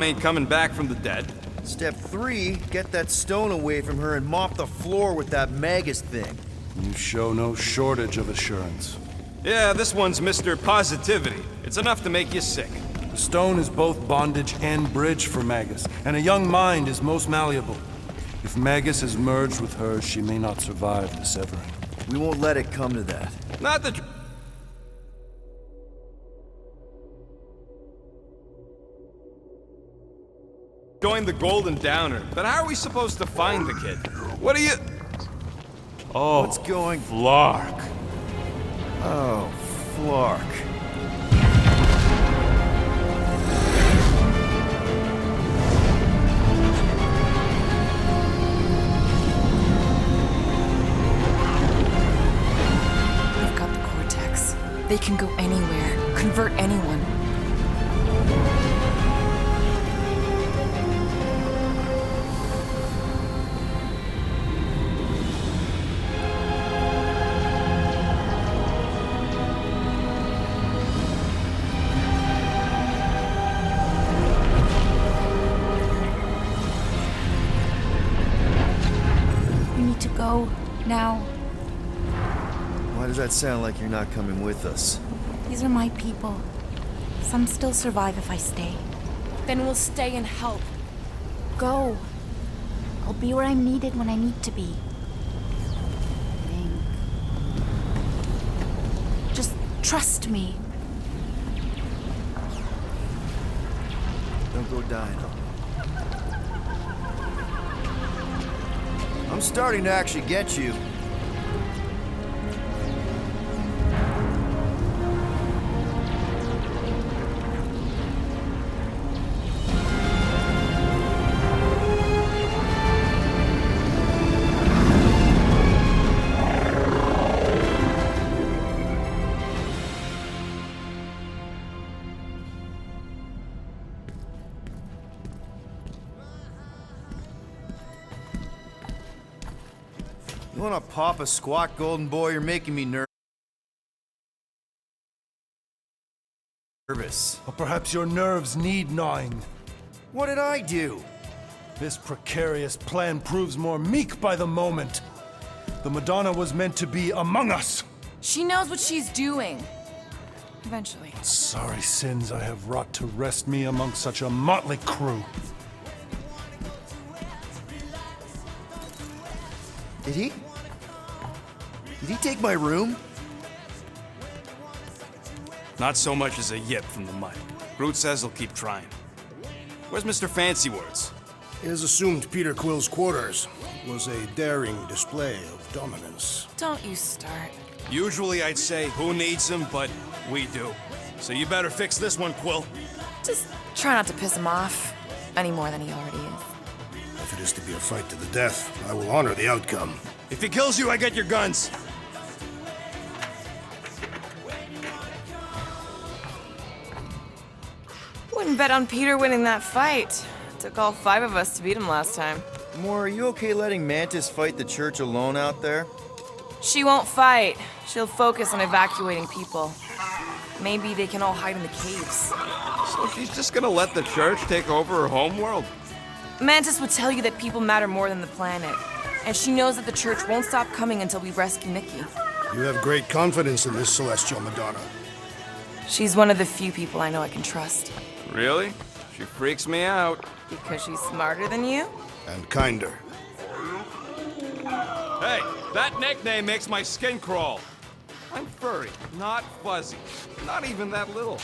ain't coming back from the dead. Step 3, get that stone away from her and mop the floor with that Magus thing. You show no shortage of assurance. Yeah, this one's Mr. Positivity. It's enough to make you sick. The stone is both bondage and bridge for Magus, and a young mind is most malleable. If Magus is merged with hers, she may not survive the severing. We won't let it come to that. Not the... Join the Golden Downer, but how are we supposed to find the kid? What are you... Oh, What's going... Flark. Oh, Flark. We've got the Cortex. They can go anywhere, convert anyone. Go now. Why does that sound like you're not coming with us? These are my people. Some still survive if I stay. Then we'll stay and help. Go. I'll be where I'm needed when I need to be. Think. Just trust me. Don't go dying on me. I'm starting to actually get you. You wanna pop a squat, golden boy? You're making me nervous. Or perhaps your nerves need gnawing. What did I do? This precarious plan proves more meek by the moment. The Madonna was meant to be among us. She knows what she's doing. Eventually. Sorry sins I have wrought to wrest me among such a motley crew. Did he? Did he take my room? Not so much as a yip from the mud. Groot says he'll keep trying. Where's Mr. Fancy Words? It is assumed Peter Quill's quarters was a daring display of dominance. Don't you start. Usually I'd say, who needs him, but we do. So you better fix this one, Quill. Just try not to piss him off any more than he already is. If it is to be a fight to the death, I will honor the outcome. If he kills you, I get your guns. Wouldn't bet on Peter winning that fight. Took all 5 of us to beat him last time. Moore, are you okay letting Mantis fight the church alone out there? She won't fight. She'll focus on evacuating people. Maybe they can all hide in the caves. So she's just gonna let the church take over her homeworld? Mantis would tell you that people matter more than the planet. And she knows that the church won't stop coming until we rescue Nikki. You have great confidence in this celestial Madonna. She's one of the few people I know I can trust. Really? She freaks me out. Because she's smarter than you? And kinder. Hey, that nickname makes my skin crawl. I'm furry, not fuzzy. Not even that little.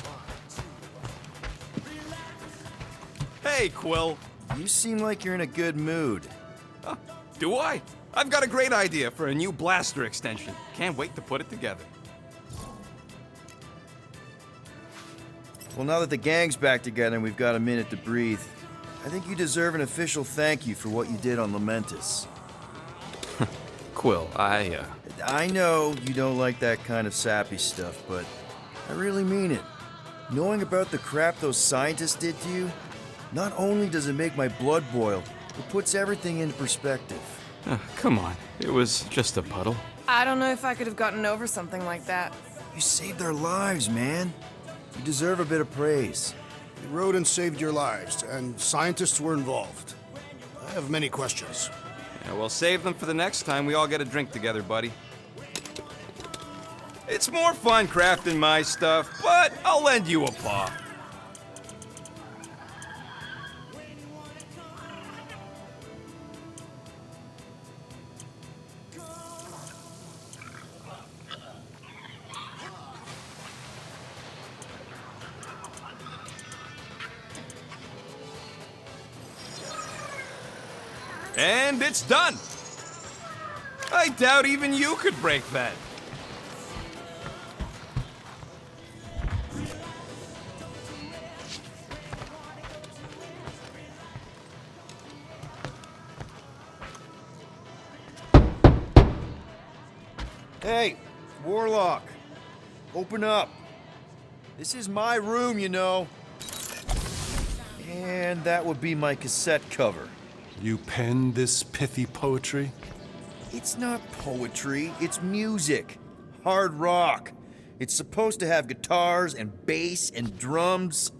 Hey, Quill. You seem like you're in a good mood. Huh, do I? I've got a great idea for a new blaster extension. Can't wait to put it together. Well, now that the gang's back together and we've got a minute to breathe, I think you deserve an official thank you for what you did on Lamentus. Quill, I know you don't like that kind of sappy stuff, but I really mean it. Knowing about the crap those scientists did to you, not only does it make my blood boil, it puts everything into perspective. come on. It was just a puddle. I don't know if I could have gotten over something like that. You saved their lives, man. You deserve a bit of praise. They rode and saved your lives, and scientists were involved. I have many questions. Yeah, we'll save them for the next time we all get a drink together, buddy. It's more fun crafting my stuff, but I'll lend you a paw. And it's done! I doubt even you could break that. Hey, Warlock. Open up. This is my room, you know. And that would be my cassette cover. You penned this pithy poetry? It's not poetry, it's music. Hard rock. It's supposed to have guitars and bass and drums.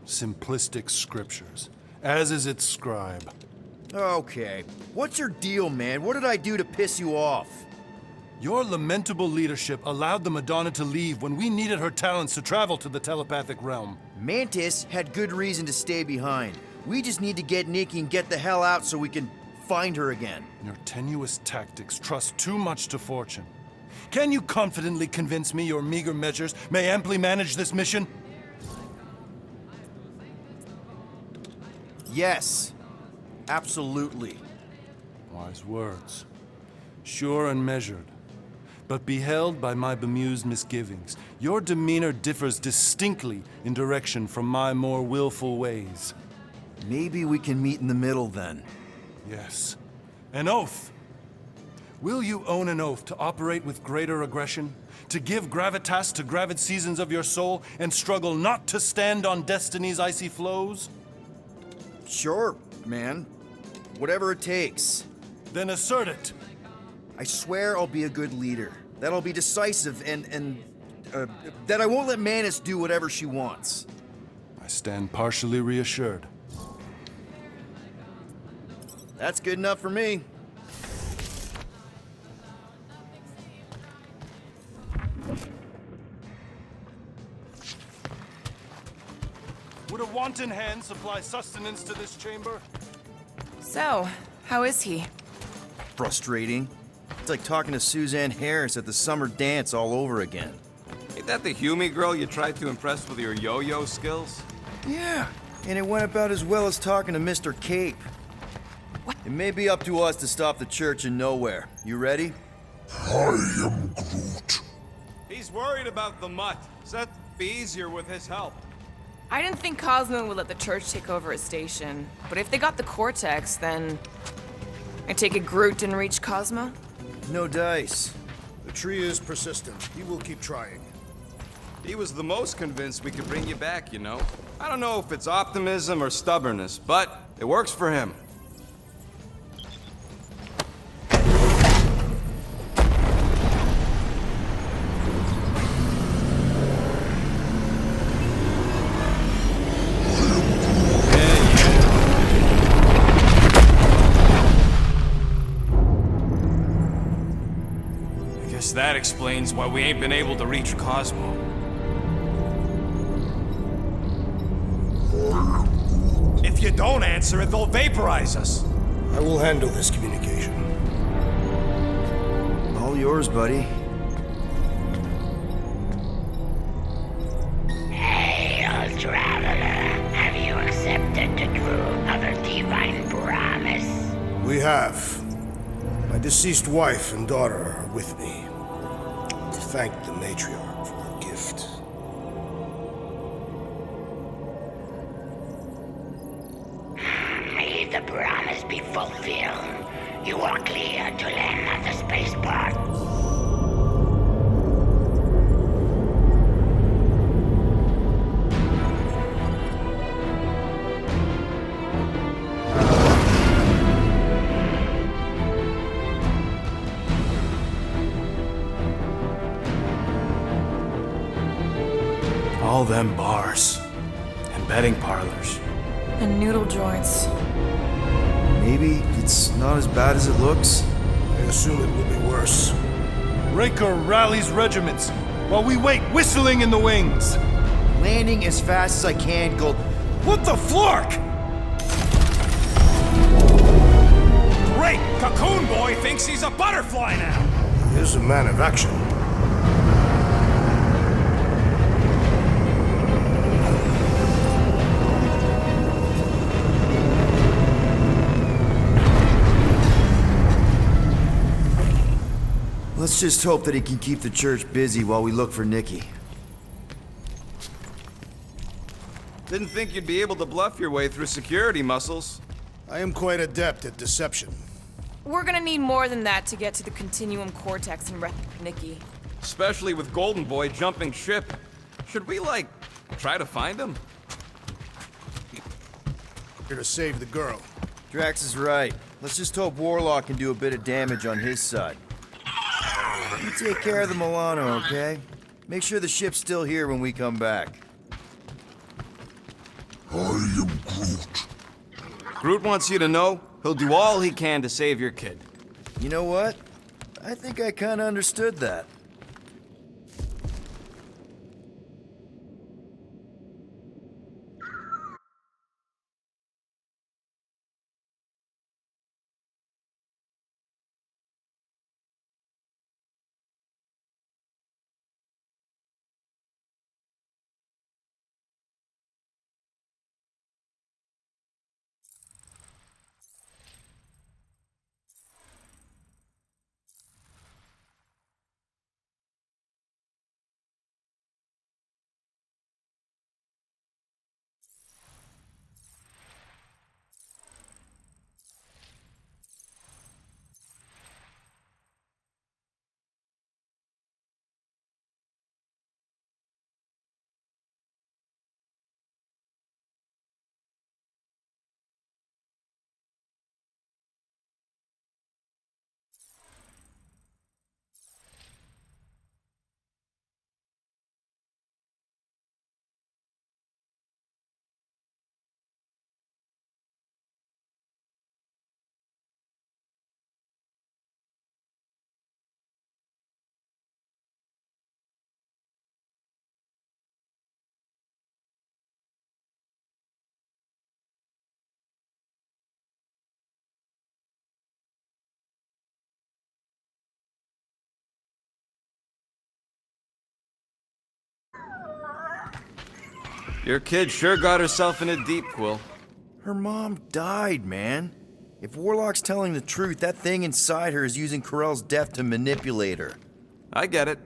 Simplistic scriptures, as is its scribe. Okay. What's your deal, man? What did I do to piss you off? Your lamentable leadership allowed the Madonna to leave when we needed her talents to travel to the telepathic realm. Mantis had good reason to stay behind. We just need to get Nikki and get the hell out so we can find her again. Your tenuous tactics trust too much to fortune. Can you confidently convince me your meager measures may amply manage this mission? Yes. Absolutely. Wise words. Sure and measured. But beheld by my bemused misgivings, your demeanor differs distinctly in direction from my more willful ways. Maybe we can meet in the middle then. Yes. An oath. Will you own an oath to operate with greater aggression? To give gravitas to gravid seasons of your soul and struggle not to stand on destiny's icy flows? Sure, man. Whatever it takes. Then assert it. I swear I'll be a good leader. That I'll be decisive and that I won't let Mantis do whatever she wants. I stand partially reassured. That's good enough for me. Would a wanton hand supply sustenance to this chamber? So, how is he? Frustrating. It's like talking to Suzanne Harris at the summer dance all over again. Ain't that the Hume girl you tried to impress with your yo-yo skills? Yeah, and it went about as well as talking to Mr. Cape. What? It may be up to us to stop the church in Knowhere. You ready? I am Groot. He's worried about the mutt. Said it'd be easier with his help. I didn't think Cosmo would let the church take over his station. But if they got the Cortex, then... I take it Groot didn't reach Cosmo? No dice. The tree is persistent. He will keep trying. He was the most convinced we could bring you back, you know. I don't know if it's optimism or stubbornness, but it works for him. That explains why we ain't been able to reach Cosmo. If you don't answer it, they'll vaporize us. I will handle this communication. All yours, buddy. Hail, traveler. Have you accepted the truth of a divine promise? We have. My deceased wife and daughter are with me. To thank the matriarch for her gift. May the promise be fulfilled. You are clear to land at the spaceport. All them bars. And betting parlors. And noodle joints. Maybe it's not as bad as it looks. I assume it will be worse. Raker rallies regiments while we wait whistling in the wings. Landing as fast as I can, Gold. What the flark? Great! Cocoon Boy thinks he's a butterfly now! He is a man of action. Let's just hope that he can keep the church busy while we look for Nikki. Didn't think you'd be able to bluff your way through security muscles. I am quite adept at deception. We're gonna need more than that to get to the Continuum Cortex and rescue Nikki. Especially with Golden Boy jumping ship. Should we, like, try to find him? Here to save the girl. Drax is right. Let's just hope Warlock can do a bit of damage on his side. You take care of the Milano, okay? Make sure the ship's still here when we come back. I am Groot. Groot wants you to know he'll do all he can to save your kid. You know what? I think I kinda understood that. Your kid sure got herself in a deep, Quill. Her mom died, man. If Warlock's telling the truth, that thing inside her is using Corell's death to manipulate her. I get it.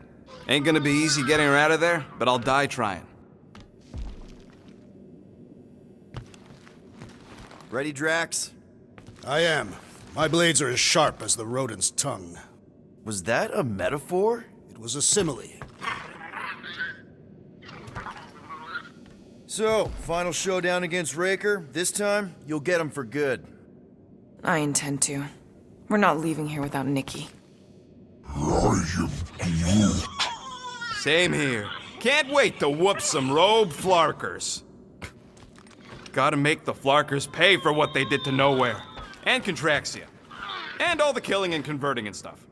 Ain't gonna be easy getting her out of there, but I'll die trying. Ready, Drax? I am. My blades are as sharp as the rodent's tongue. Was that a metaphor? It was a simile. So, final showdown against Raker. This time, you'll get him for good. I intend to. We're not leaving here without Nikki. I am Groot. Same here. Can't wait to whoop some rogue flarkers. Gotta make the flarkers pay for what they did to Knowhere. And Contraxia. And all the killing and converting and stuff.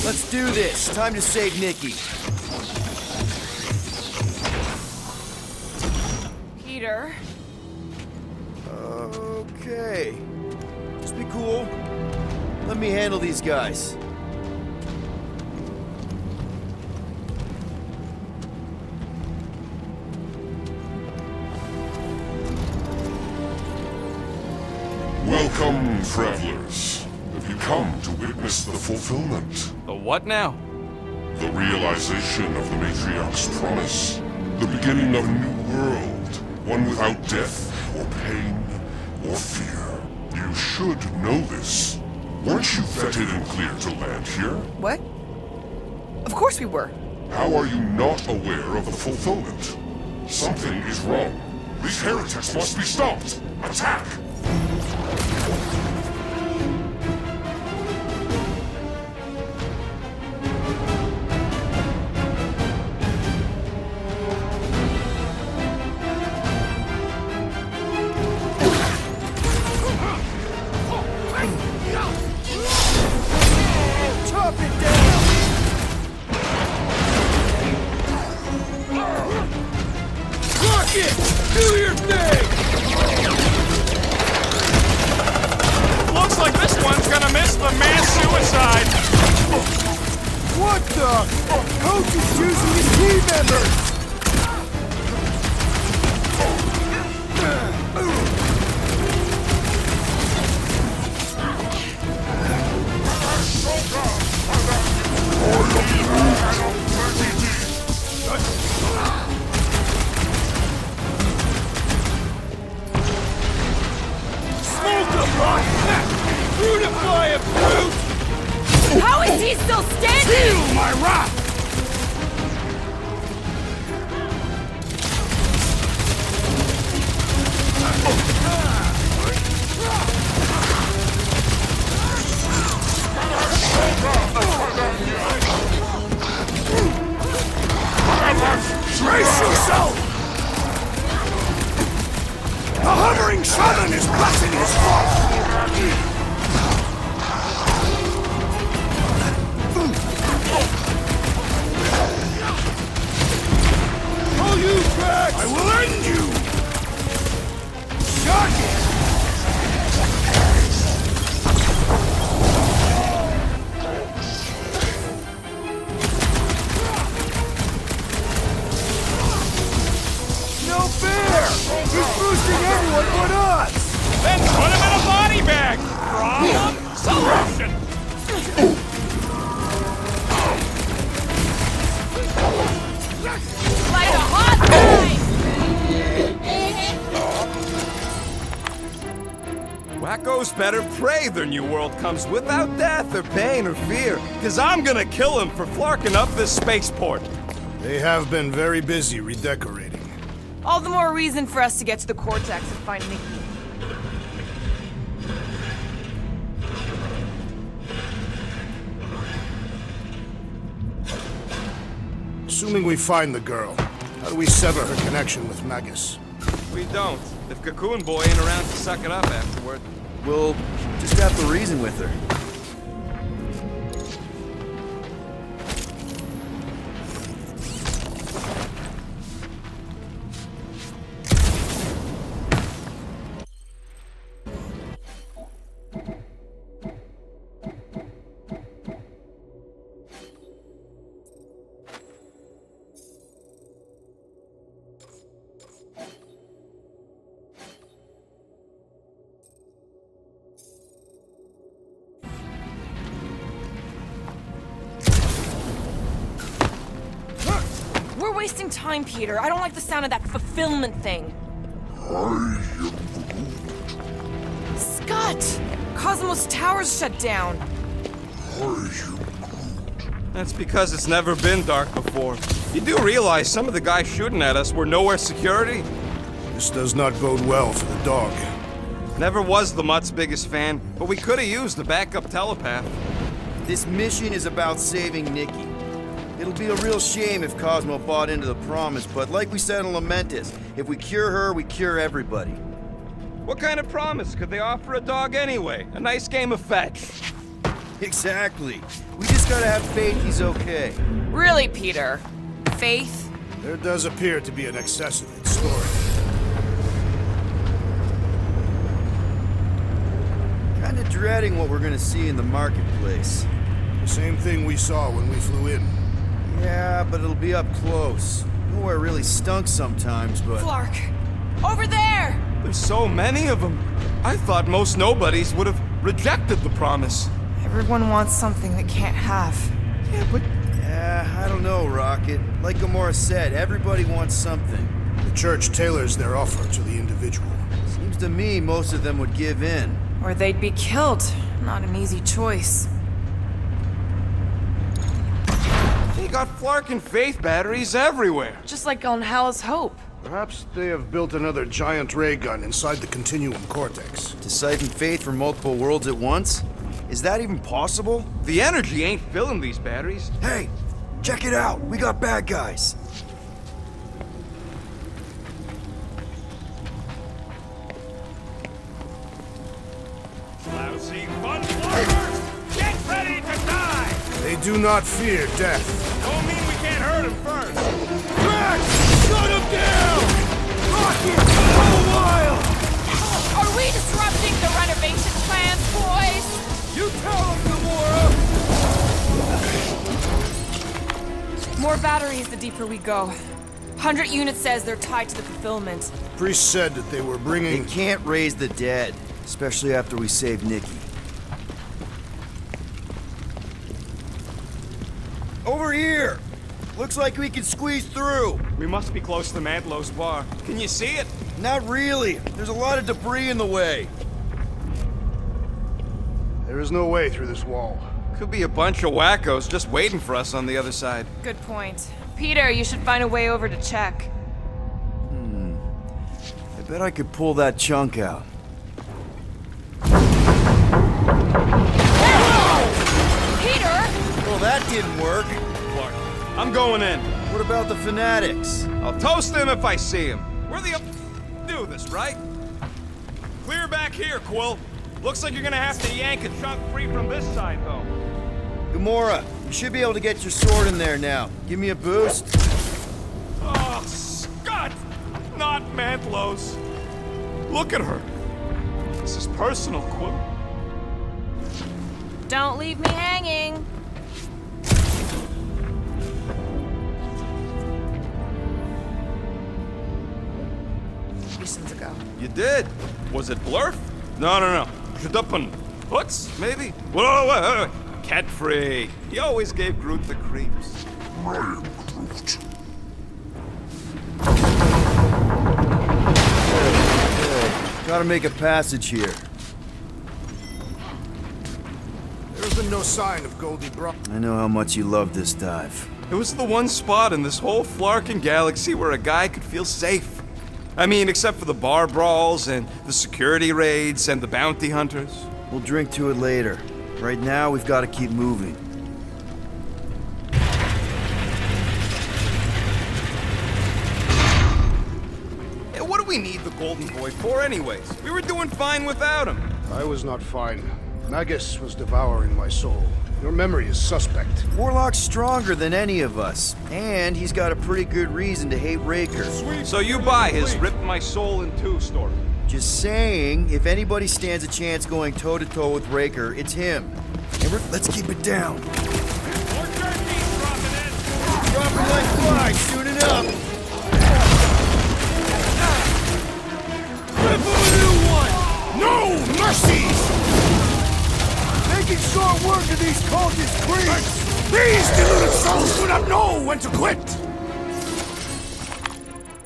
Let's do this. Time to save Nikki. Peter. Okay. Just be cool. Let me handle these guys. Welcome, travelers. Have you come to witness the fulfillment? The what now? The realization of the Matriarch's promise. The beginning of a new world. One without death, or pain, or fear. You should know this. Weren't you vetted and cleared to land here? What? Of course we were. How are you not aware of the fulfillment? Something is wrong. These heretics must be stopped. Attack! side! What the? Coach is choosing his team members! Smoke them, Rock! Beautify a brute! How is he still standing? Feel my wrath! Brace yourself! The hovering shaman is pressing his foot! All you cracks! I will end you! Shot it! No fair! He's boosting everyone but us! Then put him in a body bag! Problem? Solution! Like a hot knife! Wacko's better pray their new world comes without death or pain or fear, cause I'm gonna kill him for flarking up this spaceport. They have been very busy redecorating. All the more reason for us to get to the Cortex and find Nikki. Assuming we find the girl, how do we sever her connection with Magus? We don't. If Cocoon Boy ain't around to suck it up afterward. We'll just have to reason with her. We're wasting time, Peter. I don't like the sound of that fulfillment thing. Scott! Cosmos Tower's shut down. That's because it's never been dark before. You do realize some of the guys shooting at us were Knowhere security? This does not bode well for the dog. Never was the Mutt's biggest fan, but we could have used a backup telepath. This mission is about saving Nikki. It'll be a real shame if Cosmo bought into the promise, but like we said in Lamentus, if we cure her, we cure everybody. What kind of promise could they offer a dog anyway? A nice game of fetch. Exactly. We just gotta have faith he's okay. Really, Peter? Faith? There does appear to be an excess of it stored. Kinda dreading what we're gonna see in the marketplace. The same thing we saw when we flew in. Yeah, but it'll be up close. Nowhere really stunk sometimes, but... Flark! Over there! There's so many of them. I thought most nobodies would have rejected the promise. Everyone wants something they can't have. Yeah, but I don't know, Rocket. Like Gamora said, everybody wants something. The church tailors their offer to the individual. Seems to me most of them would give in. Or they'd be killed. Not an easy choice. they got Flark and Faith batteries everywhere. Just like on Hala's Hope. Perhaps they have built another giant ray gun inside the Continuum Cortex. To siphon Faith from multiple worlds at once? Is that even possible? The energy ain't filling these batteries. Hey, check it out. We got bad guys. Lousy fun flyers! Get ready to die! They do not fear death. Don't mean we can't hurt him first. Max! Shut him down! Rocket! Go wild! Are we disrupting the renovation plans, boys? You tell him, Knowhere! more batteries the deeper we go. 100 units says they're tied to the fulfillment. Priest said that they were They bringing... can't raise the dead, especially after we save Nikki. Over here! Looks like we can squeeze through. We must be close to Mantlo's bar. Can you see it? Not really. There's a lot of debris in the way. There is no way through this wall. Could be a bunch of wackos just waiting for us on the other side. Good point. Peter, you should find a way over to check. I bet I could pull that chunk out. Peter! Well, that didn't work. Clark, I'm going in. What about the fanatics? I'll toast him if I see him. We're the do this, right? Clear back here, Quill. Looks like you're gonna have to yank a chunk free from this side, though. Gamora, you should be able to get your sword in there now. Give me a boost. Oh, Scott! Not Mantlo's. Look at her. This is personal, Quill. Don't leave me hanging. Missions ago. You did. Was it Blurf? No. Shadupin. Hooks, maybe? Whoa. Cat free. He always gave Groot the creeps. I am Groot. Gotta make a passage here. There's been no sign of Goldie Bro... I know how much you love this dive. It was the one spot in this whole Flarkin galaxy where a guy could feel safe. I mean, except for the bar brawls and the security raids and the bounty hunters. We'll drink to it later. Right now, we've got to keep moving. Yeah, what do we need the Golden Boy for anyways? We were doing fine without him. I was not fine. Magus was devouring my soul. Your memory is suspect. Warlock's stronger than any of us, and he's got a pretty good reason to hate Raker. So you buy his rip my soul in two story. Just saying, if anybody stands a chance going toe-to-toe with Raker, it's him. And let's keep it down. More turkeys dropping in. Dropping like flies soon enough. Rip him a new one! No mercies! Making short work of these cultist creeps! These deluded souls do not know when to quit!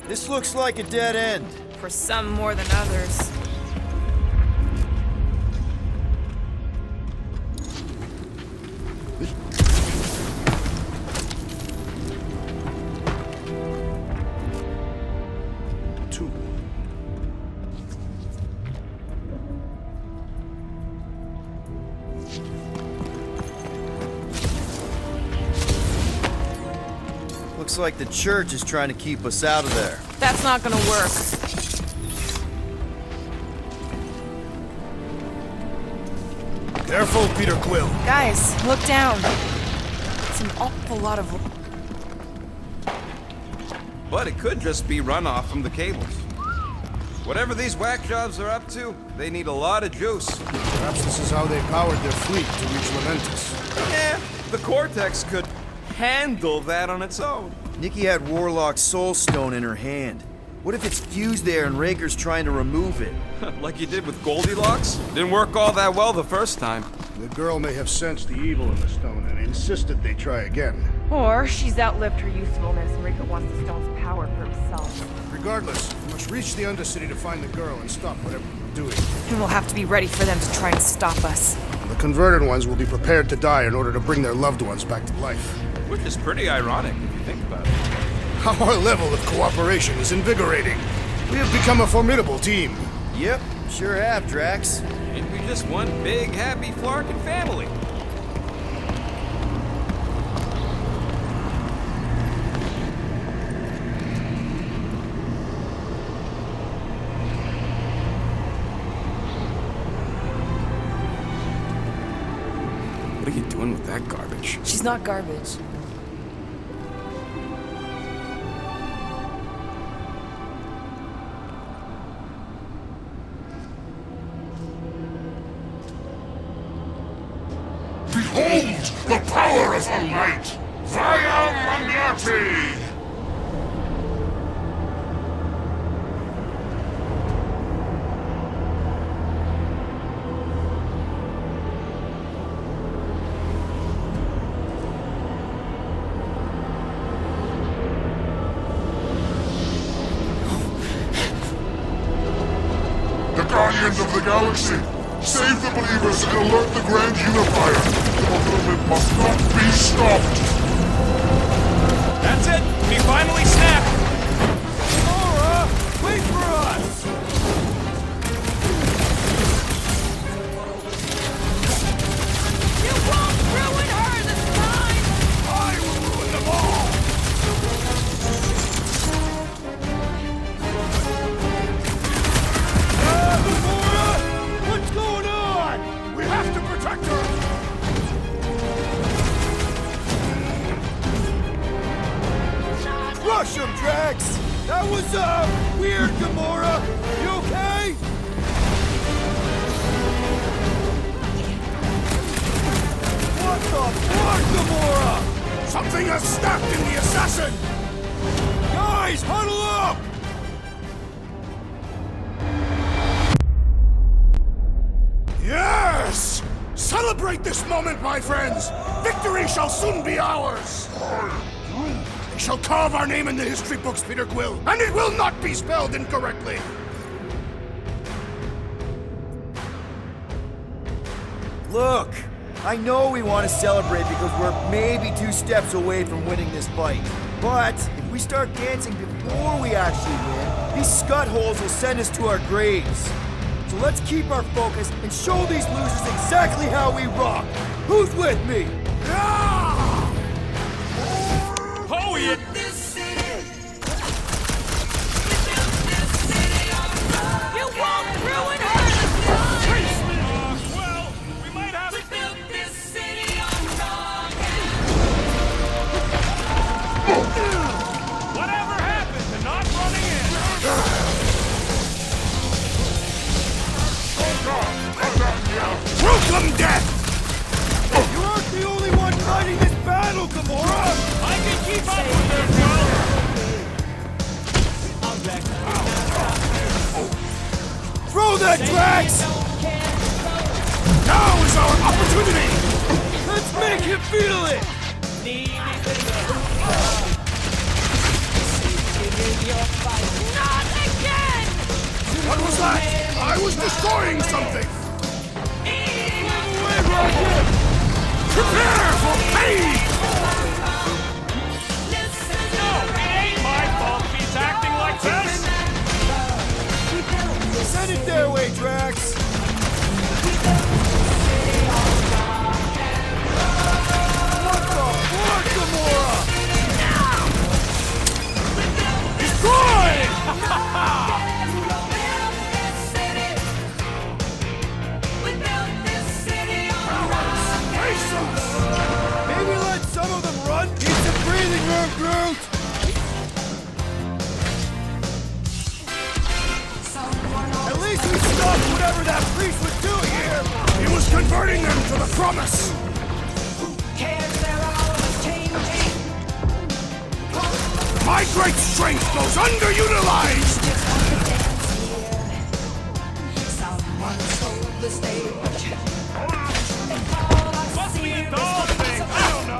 This looks like a dead end. For some more than others. Two. Looks like the church is trying to keep us out of there. That's not gonna work. Careful, Peter Quill. Guys, look down. It's an awful lot of... But it could just be runoff from the cables. Whatever these whack jobs are up to, they need a lot of juice. Perhaps this is how they powered their fleet to reach Lamentus. Yeah, the Cortex could handle that on its own. Nikki had Warlock's soul stone in her hand. What if it's fused there and Raker's trying to remove it? Like you did with Goldilocks? Didn't work all that well the first time. The girl may have sensed the evil in the stone and insisted they try again. Or she's outlived her usefulness and Rico wants the stone's power for himself. Regardless, we must reach the Undercity to find the girl and stop whatever we're doing. And we'll have to be ready for them to try and stop us. The converted ones will be prepared to die in order to bring their loved ones back to life. Which is pretty ironic if you think about it. Our level of cooperation is invigorating. We have become a formidable team. Yep, sure have, Drax. Ain't we just one big, happy Flarkin family? What are you doing with that garbage? She's not garbage. Behold the power of the light! Vaya mañana! party! The Guardians of the Galaxy! Save the believers and alert the Grand Unifier! The fulfillment must not be stopped! That's it! We finally snapped! Laura, wait for us! You won't ruin her this time! I will ruin them all! Laura! What's going on? We have to protect her! Crush him, Drax! That was, weird, Gamora! You okay? What the fuck, Gamora? Something has snapped in the assassin! Guys, huddle up! Yes! Celebrate this moment, my friends! Victory shall soon be ours! They shall carve our name in the history books, Peter Quill, and it will not be spelled incorrectly! Look, I know we want to celebrate because we're maybe 2 steps away from winning this fight. But if we start dancing before we actually win, these scutholes will send us to our graves. So let's keep our focus and show these losers exactly how we rock. Who's with me? Oh, yeah! You won't ruin her this time! Well, we might have to... Whatever happened to not running in? Welcome, death! You aren't the only one fighting this battle, Gamora! I can keep up with her, Quill! Throw that, Drax! Now is our opportunity! Let's make him feel it! Not again! What was that? I was destroying something! Prepare for pain! No, it ain't my fault he's acting like this! Send it their way, Drax! What the fuck, Gamora? Destroy! Maybe let some of them run? Need some breathing room, Groot! At least we stopped whatever that priest was doing here! He was converting them to the promise! My great strength goes underutilized! Must be a dog thing, I don't know!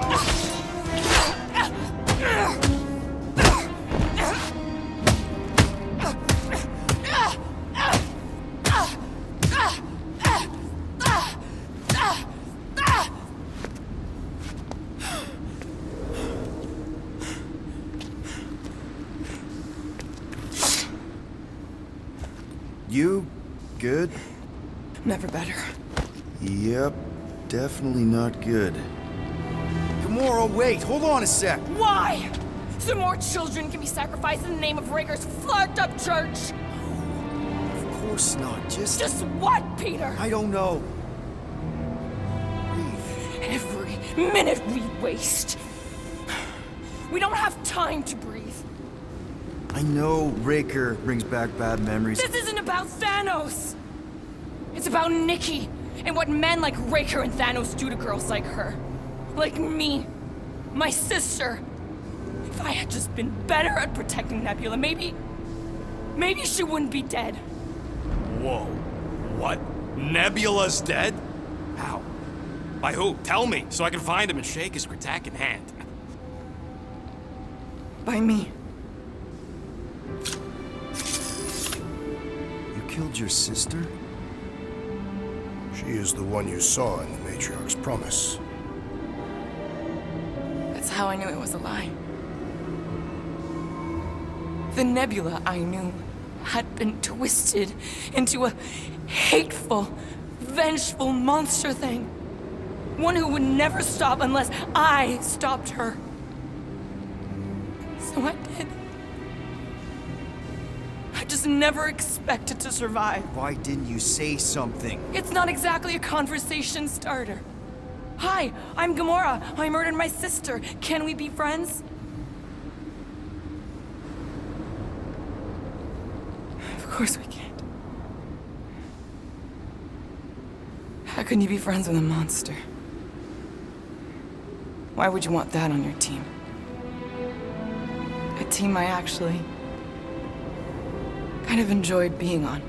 You good? Never better. Yep, definitely not good. Gamora, wait, hold on a sec. Why? So more children can be sacrificed in the name of Raker's flarked up church? Of course not, Just what, Peter? I don't know. Every minute we waste. We don't have time to breathe. I know Raker brings back bad memories. This isn't about Thanos. It's about Nikki and what men like Raker and Thanos do to girls like her. Like me. My sister. If I had just been better at protecting Nebula, maybe she wouldn't be dead. Whoa. What? Nebula's dead? How? By who? Tell me, so I can find him and shake his Kratakan hand. By me. You killed your sister? She is the one you saw in the Matriarch's promise. That's how I knew it was a lie. The Nebula I knew had been twisted into a hateful, vengeful monster thing. One who would never stop unless I stopped her. So I did. I just never expected to survive. Why didn't you say something? It's not exactly a conversation starter. Hi, I'm Gamora. I murdered my sister. Can we be friends? Of course we can't. How can you be friends with a monster? Why would you want that on your team? A team I actually kind of enjoyed being on,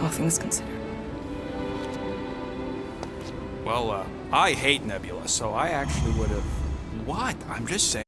all things considered. Well, I hate Nebula, so I actually would have... What? I'm just saying...